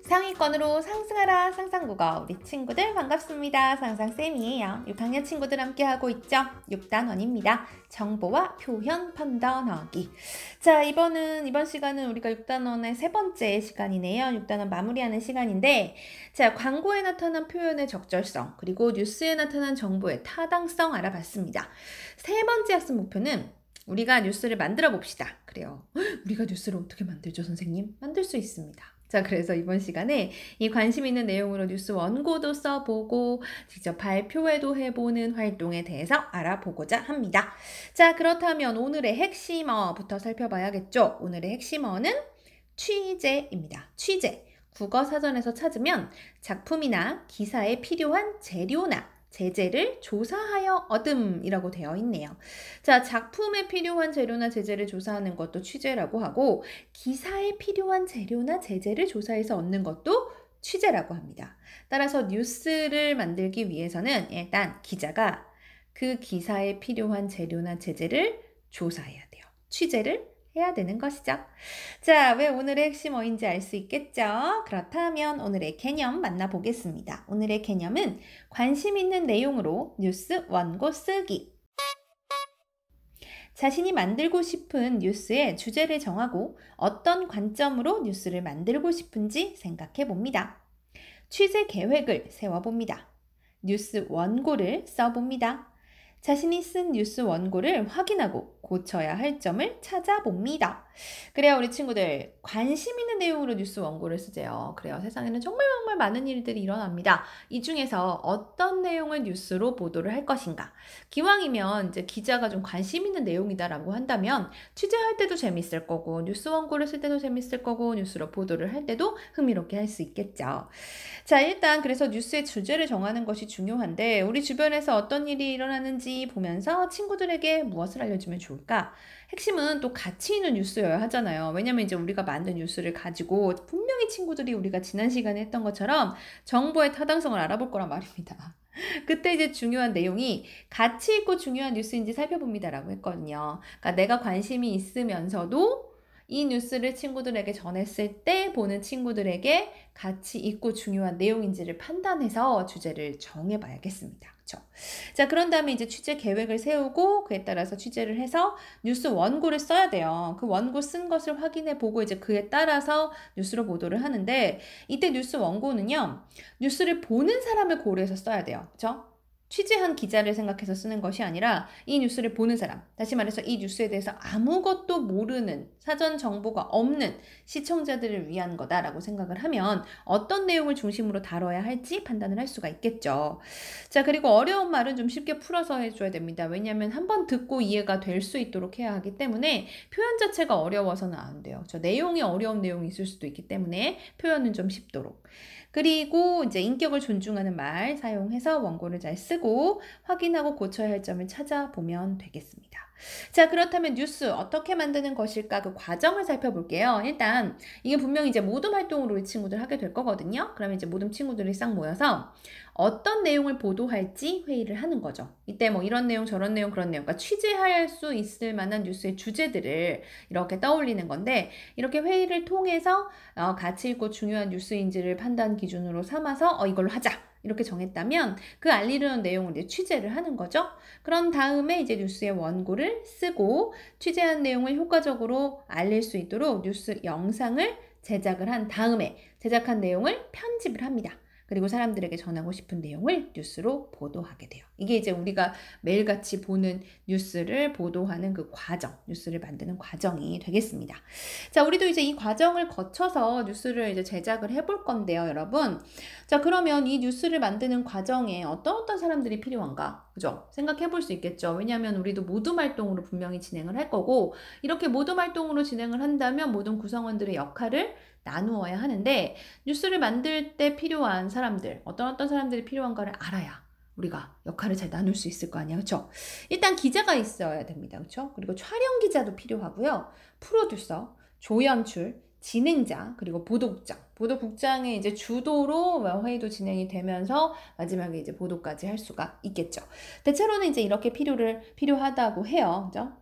상위권으로 상승하라 상상국어 우리 친구들 반갑습니다. 상상쌤이에요. 6학년 친구들 함께하고 있죠. 6단원입니다. 정보와 표현 판단하기. 자, 이번 시간은 우리가 6단원의 세 번째 시간이네요. 6단원 마무리하는 시간인데, 자, 광고에 나타난 표현의 적절성, 그리고 뉴스에 나타난 정보의 타당성 알아봤습니다. 세 번째 학습 목표는 우리가 뉴스를 만들어 봅시다. 그래요. 우리가 뉴스를 어떻게 만들죠, 선생님? 만들 수 있습니다. 자, 그래서 이번 시간에 이 관심 있는 내용으로 뉴스 원고도 써보고 직접 발표회도 해보는 활동에 대해서 알아보고자 합니다. 자, 그렇다면 오늘의 핵심어부터 살펴봐야겠죠. 오늘의 핵심어는 취재입니다. 취재. 국어사전에서 찾으면 작품이나 기사에 필요한 재료나 제재를 조사하여 얻음이라고 되어 있네요. 자, 작품에 필요한 재료나 제재를 조사하는 것도 취재라고 하고, 기사에 필요한 재료나 제재를 조사해서 얻는 것도 취재라고 합니다. 따라서 뉴스를 만들기 위해서는 일단 기자가 그 기사에 필요한 재료나 제재를 조사해야 돼요. 취재를 해야 되는 것이죠. 자, 왜 오늘의 핵심어인지 알 수 있겠죠? 그렇다면 오늘의 개념 만나보겠습니다. 오늘의 개념은 관심 있는 내용으로 뉴스 원고 쓰기. 자신이 만들고 싶은 뉴스의 주제를 정하고 어떤 관점으로 뉴스를 만들고 싶은지 생각해 봅니다. 취재 계획을 세워봅니다. 뉴스 원고를 써봅니다. 자신이 쓴 뉴스 원고를 확인하고 고쳐야 할 점을 찾아봅니다. 그래요, 우리 친구들. 관심 있는 내용으로 뉴스 원고를 쓰세요. 그래요, 세상에는 정말 많은 일들이 일어납니다. 이 중에서 어떤 내용을 뉴스로 보도를 할 것인가. 기왕이면 이제 기자가 좀 관심 있는 내용이다라고 한다면 취재할 때도 재밌을 거고, 뉴스 원고를 쓸 때도 재밌을 거고, 뉴스로 보도를 할 때도 흥미롭게 할 수 있겠죠. 자, 일단 그래서 뉴스의 주제를 정하는 것이 중요한데, 우리 주변에서 어떤 일이 일어나는지 보면서 친구들에게 무엇을 알려주면 좋을까? 핵심은 또 가치 있는 뉴스여야 하잖아요. 왜냐면 이제 우리가 만든 뉴스를 가지고 분명히 친구들이 우리가 지난 시간에 했던 것처럼 정보의 타당성을 알아볼 거란 말입니다. 그때 이제 중요한 내용이 가치 있고 중요한 뉴스인지 살펴봅니다라고 했거든요. 그러니까 내가 관심이 있으면서도 이 뉴스를 친구들에게 전했을 때 보는 친구들에게 가치 있고 중요한 내용인지를 판단해서 주제를 정해봐야겠습니다. 그렇죠? 자, 그런 다음에 이제 취재 계획을 세우고 그에 따라서 취재를 해서 뉴스 원고를 써야 돼요. 그 원고 쓴 것을 확인해 보고 이제 그에 따라서 뉴스로 보도를 하는데, 이때 뉴스 원고는요, 뉴스를 보는 사람을 고려해서 써야 돼요. 그렇죠? 취재한 기자를 생각해서 쓰는 것이 아니라 이 뉴스를 보는 사람, 다시 말해서 이 뉴스에 대해서 아무것도 모르는, 사전 정보가 없는 시청자들을 위한 거다라고 생각을 하면 어떤 내용을 중심으로 다뤄야 할지 판단을 할 수가 있겠죠. 자, 그리고 어려운 말은 좀 쉽게 풀어서 해줘야 됩니다. 왜냐하면 한번 듣고 이해가 될 수 있도록 해야 하기 때문에 표현 자체가 어려워서는 안 돼요. 내용이 어려운 내용이 있을 수도 있기 때문에 표현은 좀 쉽도록. 그리고 이제 인격을 존중하는 말 사용해서 원고를 잘 쓰고 확인하고 고쳐야 할 점을 찾아보면 되겠습니다. 자, 그렇다면 뉴스 어떻게 만드는 것일까? 그 과정을 살펴볼게요. 일단 이게 분명히 이제 모둠 활동으로 우리 친구들 하게 될 거거든요. 그러면 이제 모둠 친구들이 싹 모여서 어떤 내용을 보도할지 회의를 하는 거죠. 이때 뭐 이런 내용 저런 내용 그런 내용, 그러니까 취재할 수 있을 만한 뉴스의 주제들을 이렇게 떠올리는 건데, 이렇게 회의를 통해서 가치 있고 중요한 뉴스인지를 판단 기준으로 삼아서 이걸로 하자 이렇게 정했다면 그 알리려는 내용을 이제 취재를 하는 거죠. 그런 다음에 이제 뉴스의 원고를 쓰고 취재한 내용을 효과적으로 알릴 수 있도록 뉴스 영상을 제작을 한 다음에 제작한 내용을 편집을 합니다. 그리고 사람들에게 전하고 싶은 내용을 뉴스로 보도하게 돼요. 이게 이제 우리가 매일같이 보는 뉴스를 보도하는 그 과정, 뉴스를 만드는 과정이 되겠습니다. 자, 우리도 이제 이 과정을 거쳐서 뉴스를 이제 제작을 해볼 건데요, 여러분. 자, 그러면 이 뉴스를 만드는 과정에 어떤 사람들이 필요한가? 그죠? 생각해 볼 수 있겠죠. 왜냐하면 우리도 모둠 활동으로 분명히 진행을 할 거고, 이렇게 모둠 활동으로 진행을 한다면 모든 구성원들의 역할을 나누어야 하는데, 뉴스를 만들 때 필요한 사람들, 어떤 사람들이 필요한가를 알아야 우리가 역할을 잘 나눌 수 있을 거 아니야, 그렇죠? 일단 기자가 있어야 됩니다, 그렇죠? 그리고 촬영 기자도 필요하고요, 프로듀서, 조연출, 진행자, 그리고 보도국장, 보도국장의 이제 주도로 회의도 진행이 되면서 마지막에 이제 보도까지 할 수가 있겠죠. 대체로는 이제 이렇게 필요하다고 해요. 그죠?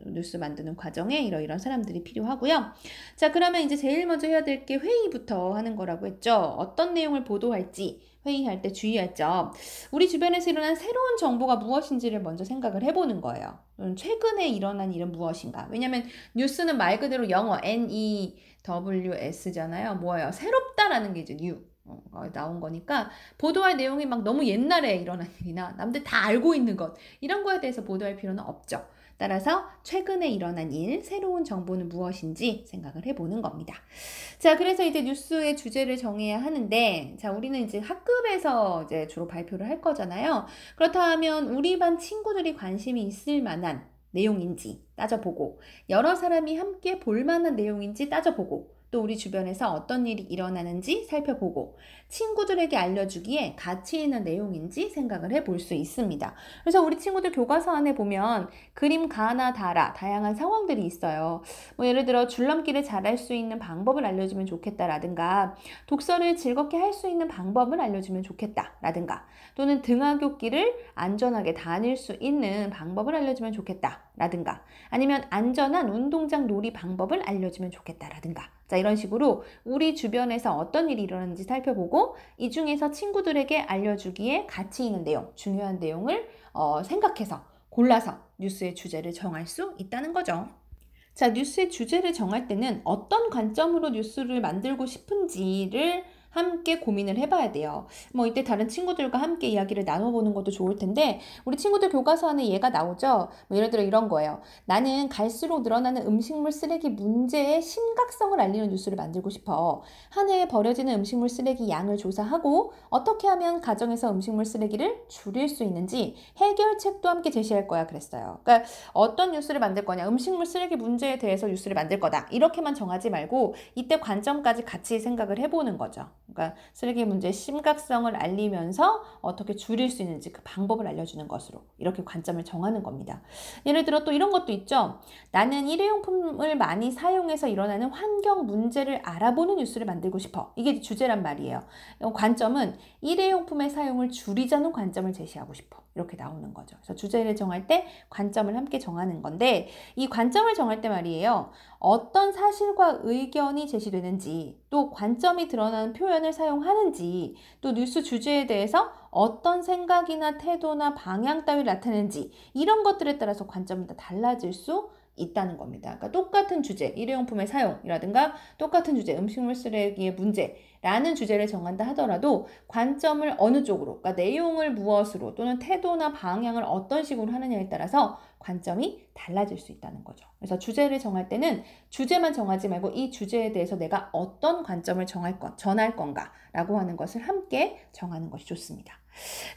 뉴스 만드는 과정에 이런 사람들이 필요하고요. 자, 그러면 이제 제일 먼저 해야 될 게 회의부터 하는 거라고 했죠. 어떤 내용을 보도할지 회의할 때 주의할 점. 우리 주변에서 일어난 새로운 정보가 무엇인지를 먼저 생각을 해보는 거예요. 최근에 일어난 일은 무엇인가? 왜냐면 뉴스는 말 그대로 영어 NEWS잖아요. 뭐예요? 새롭다라는 게 이제 new. 나온 거니까 보도할 내용이 막 너무 옛날에 일어난 일이나 남들 다 알고 있는 것 이런 거에 대해서 보도할 필요는 없죠. 따라서 최근에 일어난 일, 새로운 정보는 무엇인지 생각을 해보는 겁니다. 자, 그래서 이제 뉴스의 주제를 정해야 하는데, 자, 우리는 이제 학급에서 이제 주로 발표를 할 거잖아요. 그렇다면 우리 반 친구들이 관심이 있을 만한 내용인지 따져보고, 여러 사람이 함께 볼 만한 내용인지 따져보고, 또 우리 주변에서 어떤 일이 일어나는지 살펴보고 친구들에게 알려주기에 가치 있는 내용인지 생각을 해볼 수 있습니다. 그래서 우리 친구들 교과서 안에 보면 그림 가나 다라 다양한 상황들이 있어요. 뭐 예를 들어 줄넘기를 잘할 수 있는 방법을 알려주면 좋겠다라든가 독서를 즐겁게 할 수 있는 방법을 알려주면 좋겠다라든가 또는 등하굣길을 안전하게 다닐 수 있는 방법을 알려주면 좋겠다라든가 아니면 안전한 운동장 놀이 방법을 알려주면 좋겠다라든가 자, 이런 식으로 우리 주변에서 어떤 일이 일어나는지 살펴보고 이 중에서 친구들에게 알려주기에 가치 있는 내용, 중요한 내용을 생각해서 골라서 뉴스의 주제를 정할 수 있다는 거죠. 자, 뉴스의 주제를 정할 때는 어떤 관점으로 뉴스를 만들고 싶은지를 함께 고민을 해봐야 돼요. 뭐 이때 다른 친구들과 함께 이야기를 나눠보는 것도 좋을 텐데 우리 친구들 교과서 안에 얘가 나오죠. 뭐 예를 들어 이런 거예요. 나는 갈수록 늘어나는 음식물 쓰레기 문제의 심각성을 알리는 뉴스를 만들고 싶어. 한 해에 버려지는 음식물 쓰레기 양을 조사하고 어떻게 하면 가정에서 음식물 쓰레기를 줄일 수 있는지 해결책도 함께 제시할 거야 그랬어요. 그러니까 어떤 뉴스를 만들 거냐, 음식물 쓰레기 문제에 대해서 뉴스를 만들 거다 이렇게만 정하지 말고 이때 관점까지 같이 생각을 해보는 거죠. 그러니까 쓰레기 문제의 심각성을 알리면서 어떻게 줄일 수 있는지 그 방법을 알려주는 것으로 이렇게 관점을 정하는 겁니다. 예를 들어 또 이런 것도 있죠. 나는 일회용품을 많이 사용해서 일어나는 환경 문제를 알아보는 뉴스를 만들고 싶어. 이게 주제란 말이에요. 관점은 일회용품의 사용을 줄이자는 관점을 제시하고 싶어. 이렇게 나오는 거죠. 그래서 주제를 정할 때 관점을 함께 정하는 건데 이 관점을 정할 때 말이에요. 어떤 사실과 의견이 제시되는지 또 관점이 드러나는 표현을 사용하는지 또 뉴스 주제에 대해서 어떤 생각이나 태도나 방향 따위를 나타내는지 이런 것들에 따라서 관점은 다 달라질 수 있다는 겁니다. 그러니까 똑같은 주제, 일회용품의 사용이라든가 똑같은 주제, 음식물 쓰레기의 문제라는 주제를 정한다 하더라도 관점을 어느 쪽으로, 그러니까 내용을 무엇으로 또는 태도나 방향을 어떤 식으로 하느냐에 따라서 관점이 달라질 수 있다는 거죠. 그래서 주제를 정할 때는 주제만 정하지 말고 이 주제에 대해서 내가 어떤 관점을 전할 건가라고 하는 것을 함께 정하는 것이 좋습니다.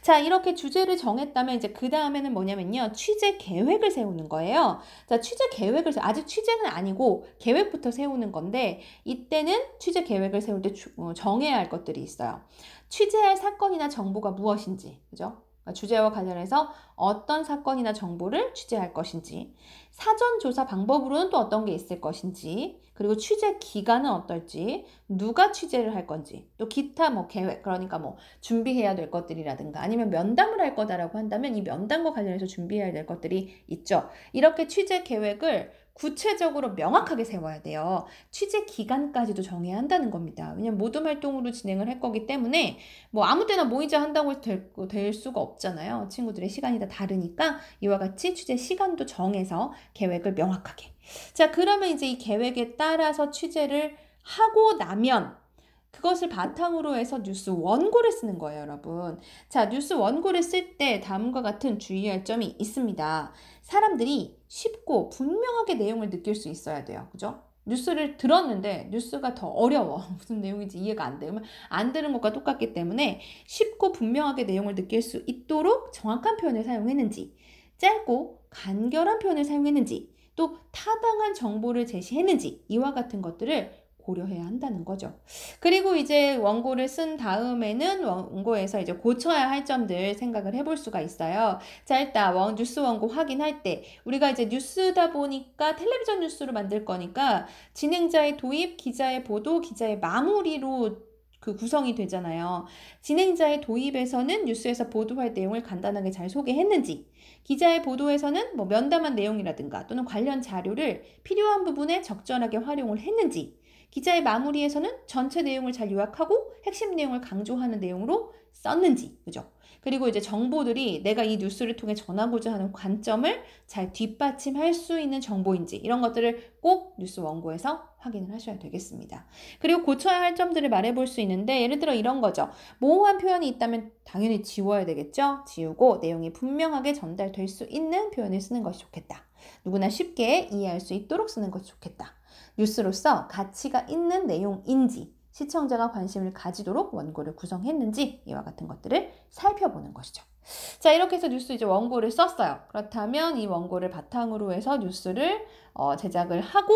자, 이렇게 주제를 정했다면 이제 그 다음에는 뭐냐면요. 취재 계획을 세우는 거예요. 자, 취재 계획을 아직 취재는 아니고 계획부터 세우는 건데 이때는 취재 계획을 세울 때 정해야 할 것들이 있어요. 취재할 사건이나 정보가 무엇인지, 그죠? 그러니까 주제와 관련해서 어떤 사건이나 정보를 취재할 것인지, 사전 조사 방법으로는 또 어떤 게 있을 것인지, 그리고 취재 기간은 어떨지, 누가 취재를 할 건지, 또 기타 뭐 계획, 그러니까 뭐 준비해야 될 것들이라든가 아니면 면담을 할 거다라고 한다면 이 면담과 관련해서 준비해야 될 것들이 있죠. 이렇게 취재 계획을 구체적으로 명확하게 세워야 돼요. 취재 기간까지도 정해야 한다는 겁니다. 왜냐면 모둠 활동으로 진행을 할 거기 때문에 뭐 아무 때나 모이자 한다고 될 수가 없잖아요. 친구들의 시간이 다 다르니까 이와 같이 취재 시간도 정해서 계획을 명확하게. 자, 그러면 이제 이 계획에 따라서 취재를 하고 나면 그것을 바탕으로 해서 뉴스 원고를 쓰는 거예요, 여러분. 자, 뉴스 원고를 쓸 때 다음과 같은 주의할 점이 있습니다. 사람들이 쉽고 분명하게 내용을 느낄 수 있어야 돼요. 그죠? 뉴스를 들었는데 뉴스가 더 어려워. 무슨 내용인지 이해가 안 돼. 그러면 안 들은 것과 똑같기 때문에 쉽고 분명하게 내용을 느낄 수 있도록 정확한 표현을 사용했는지, 짧고 간결한 표현을 사용했는지, 또 타당한 정보를 제시했는지 이와 같은 것들을 고려해야 한다는 거죠. 그리고 이제 원고를 쓴 다음에는 원고에서 이제 고쳐야 할 점들 생각을 해볼 수가 있어요. 자, 일단 뉴스 원고 확인할 때 우리가 이제 뉴스다 보니까 텔레비전 뉴스로 만들 거니까 진행자의 도입, 기자의 보도, 기자의 마무리로 그 구성이 되잖아요. 진행자의 도입에서는 뉴스에서 보도할 내용을 간단하게 잘 소개했는지, 기자의 보도에서는 뭐 면담한 내용이라든가 또는 관련 자료를 필요한 부분에 적절하게 활용을 했는지, 기자의 마무리에서는 전체 내용을 잘 요약하고 핵심 내용을 강조하는 내용으로 썼는지, 그죠? 그리고 이제 정보들이 내가 이 뉴스를 통해 전하고자 하는 관점을 잘 뒷받침할 수 있는 정보인지 이런 것들을 꼭 뉴스 원고에서 확인을 하셔야 되겠습니다. 그리고 고쳐야 할 점들을 말해볼 수 있는데 예를 들어 이런 거죠. 모호한 표현이 있다면 당연히 지워야 되겠죠? 지우고 내용이 분명하게 전달될 수 있는 표현을 쓰는 것이 좋겠다. 누구나 쉽게 이해할 수 있도록 쓰는 것이 좋겠다. 뉴스로서 가치가 있는 내용인지, 시청자가 관심을 가지도록 원고를 구성했는지 이와 같은 것들을 살펴보는 것이죠. 자, 이렇게 해서 뉴스 이제 원고를 썼어요. 그렇다면 이 원고를 바탕으로 해서 뉴스를 제작을 하고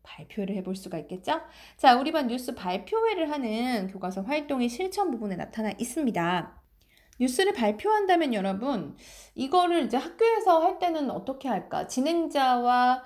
발표를 해볼 수가 있겠죠? 자, 우리 반 뉴스 발표회를 하는 교과서 활동의 실천 부분에 나타나 있습니다. 뉴스를 발표한다면 여러분, 이거를 이제 학교에서 할 때는 어떻게 할까? 진행자와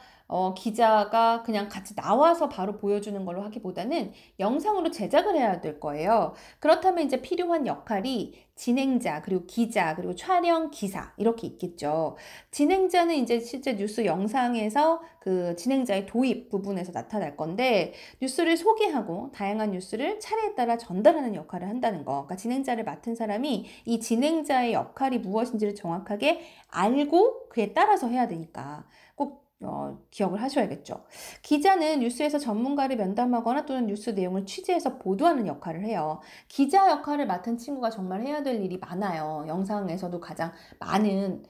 기자가 그냥 같이 나와서 바로 보여주는 걸로 하기보다는 영상으로 제작을 해야 될 거예요. 그렇다면 이제 필요한 역할이 진행자, 그리고 기자, 그리고 촬영 기사 이렇게 있겠죠. 진행자는 이제 실제 뉴스 영상에서 그 진행자의 도입 부분에서 나타날 건데 뉴스를 소개하고 다양한 뉴스를 차례에 따라 전달하는 역할을 한다는 거. 그러니까 진행자를 맡은 사람이 이 진행자의 역할이 무엇인지를 정확하게 알고 그에 따라서 해야 되니까 꼭 기억을 하셔야겠죠. 기자는 뉴스에서 전문가를 면담하거나 또는 뉴스 내용을 취재해서 보도하는 역할을 해요. 기자 역할을 맡은 친구가 정말 해야 될 일이 많아요. 영상에서도 가장 많은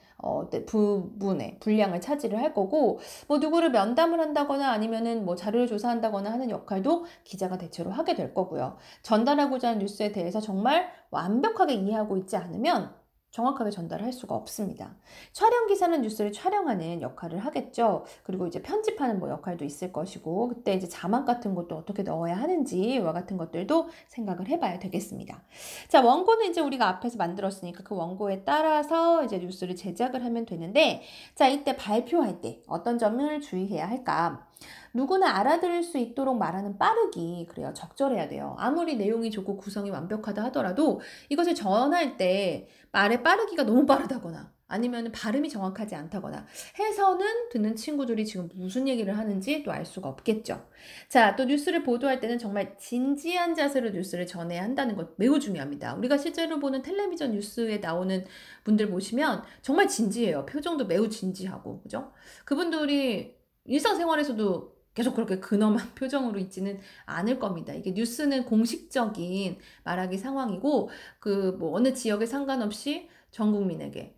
부분의 분량을 차지를 할 거고, 뭐 누구를 면담을 한다거나 아니면은 뭐 자료를 조사한다거나 하는 역할도 기자가 대체로 하게 될 거고요. 전달하고자 하는 뉴스에 대해서 정말 완벽하게 이해하고 있지 않으면 정확하게 전달할 수가 없습니다. 촬영 기사는 뉴스를 촬영하는 역할을 하겠죠. 그리고 이제 편집하는 뭐 역할도 있을 것이고, 그때 이제 자막 같은 것도 어떻게 넣어야 하는지와 같은 것들도 생각을 해봐야 되겠습니다. 자, 원고는 이제 우리가 앞에서 만들었으니까 그 원고에 따라서 이제 뉴스를 제작을 하면 되는데, 자, 이때 발표할 때 어떤 점을 주의해야 할까? 누구나 알아들을 수 있도록 말하는 빠르기, 그래요. 적절해야 돼요. 아무리 내용이 좋고 구성이 완벽하다 하더라도 이것을 전할 때 말의 빠르기가 너무 빠르다거나 아니면 발음이 정확하지 않다거나 해서는 듣는 친구들이 지금 무슨 얘기를 하는지 또 알 수가 없겠죠. 자, 또 뉴스를 보도할 때는 정말 진지한 자세로 뉴스를 전해야 한다는 것 매우 중요합니다. 우리가 실제로 보는 텔레비전 뉴스에 나오는 분들 보시면 정말 진지해요. 표정도 매우 진지하고, 그죠? 그분들이 일상생활에서도 계속 그렇게 근엄한 표정으로 있지는 않을 겁니다. 이게 뉴스는 공식적인 말하기 상황이고 그 뭐 어느 지역에 상관없이 전 국민에게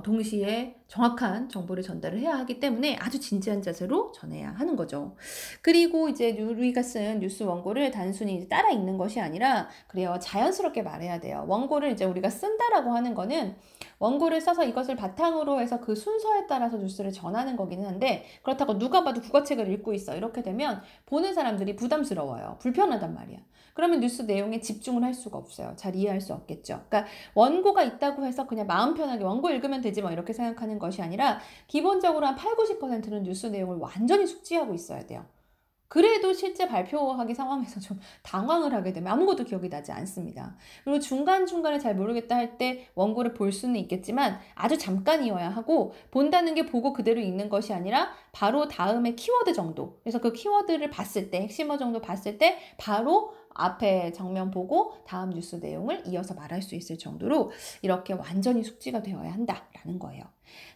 동시에 정확한 정보를 전달을 해야 하기 때문에 아주 진지한 자세로 전해야 하는 거죠. 그리고 이제 우리가 쓴 뉴스 원고를 단순히 따라 읽는 것이 아니라 그래요. 자연스럽게 말해야 돼요. 원고를 이제 우리가 쓴다라고 하는 거는 원고를 써서 이것을 바탕으로 해서 그 순서에 따라서 뉴스를 전하는 거기는 한데 그렇다고 누가 봐도 국어책을 읽고 있어. 이렇게 되면 보는 사람들이 부담스러워요. 불편하단 말이야. 그러면 뉴스 내용에 집중을 할 수가 없어요. 잘 이해할 수 없겠죠. 그러니까 원고가 있다고 해서 그냥 마음 편하게 원고 읽으면 되지 뭐 이렇게 생각하는 것이 아니라 기본적으로 한 8, 90%는 뉴스 내용을 완전히 숙지하고 있어야 돼요. 그래도 실제 발표하기 상황에서 좀 당황을 하게 되면 아무것도 기억이 나지 않습니다. 그리고 중간중간에 잘 모르겠다 할 때 원고를 볼 수는 있겠지만 아주 잠깐이어야 하고 본다는 게 보고 그대로 읽는 것이 아니라 바로 다음에 키워드 정도. 그래서 그 키워드를 봤을 때 핵심어 정도 봤을 때 바로 앞에 장면 보고 다음 뉴스 내용을 이어서 말할 수 있을 정도로 이렇게 완전히 숙지가 되어야 한다라는 거예요.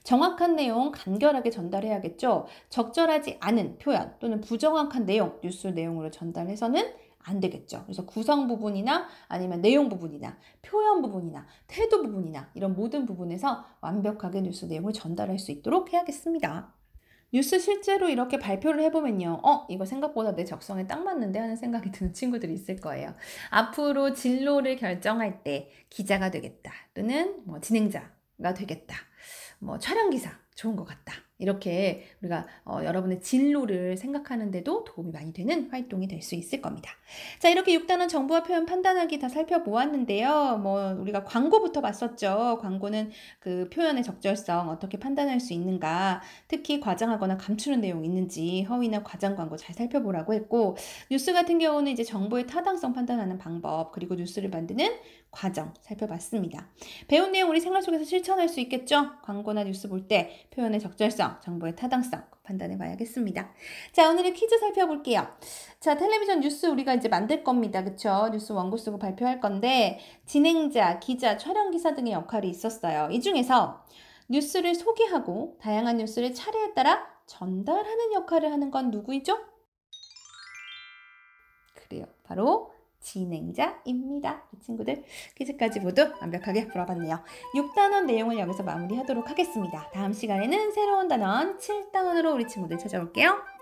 정확한 내용 간결하게 전달해야겠죠. 적절하지 않은 표현 또는 부정확한 내용, 뉴스 내용으로 전달해서는 안 되겠죠. 그래서 구성 부분이나 아니면 내용 부분이나 표현 부분이나 태도 부분이나 이런 모든 부분에서 완벽하게 뉴스 내용을 전달할 수 있도록 해야겠습니다. 뉴스 실제로 이렇게 발표를 해보면요. 이거 생각보다 내 적성에 딱 맞는데 하는 생각이 드는 친구들이 있을 거예요. 앞으로 진로를 결정할 때 기자가 되겠다. 또는 뭐 진행자가 되겠다. 뭐 촬영기사 좋은 것 같다. 이렇게 우리가 여러분의 진로를 생각하는 데도 도움이 많이 되는 활동이 될 수 있을 겁니다. 자, 이렇게 6단원 정보와 표현 판단하기 다 살펴보았는데요. 우리가 광고부터 봤었죠. 광고는 그 표현의 적절성 어떻게 판단할 수 있는가, 특히 과장하거나 감추는 내용이 있는지 허위나 과장 광고 잘 살펴보라고 했고, 뉴스 같은 경우는 이제 정보의 타당성 판단하는 방법, 그리고 뉴스를 만드는 과정 살펴봤습니다. 배운 내용 우리 생활 속에서 실천할 수 있겠죠? 광고나 뉴스 볼 때 표현의 적절성, 정보의 타당성 판단해 봐야겠습니다. 자, 오늘의 퀴즈 살펴볼게요. 자, 텔레비전 뉴스 우리가 이제 만들 겁니다. 그쵸? 뉴스 원고 쓰고 발표할 건데, 진행자, 기자, 촬영 기사 등의 역할이 있었어요. 이 중에서 뉴스를 소개하고 다양한 뉴스를 차례에 따라 전달하는 역할을 하는 건 누구이죠? 그래요. 바로 진행자입니다. 친구들, 퀴즈까지 모두 완벽하게 풀어봤네요. 6단원 내용을 여기서 마무리하도록 하겠습니다. 다음 시간에는 새로운 단원 7단원으로 우리 친구들 찾아올게요.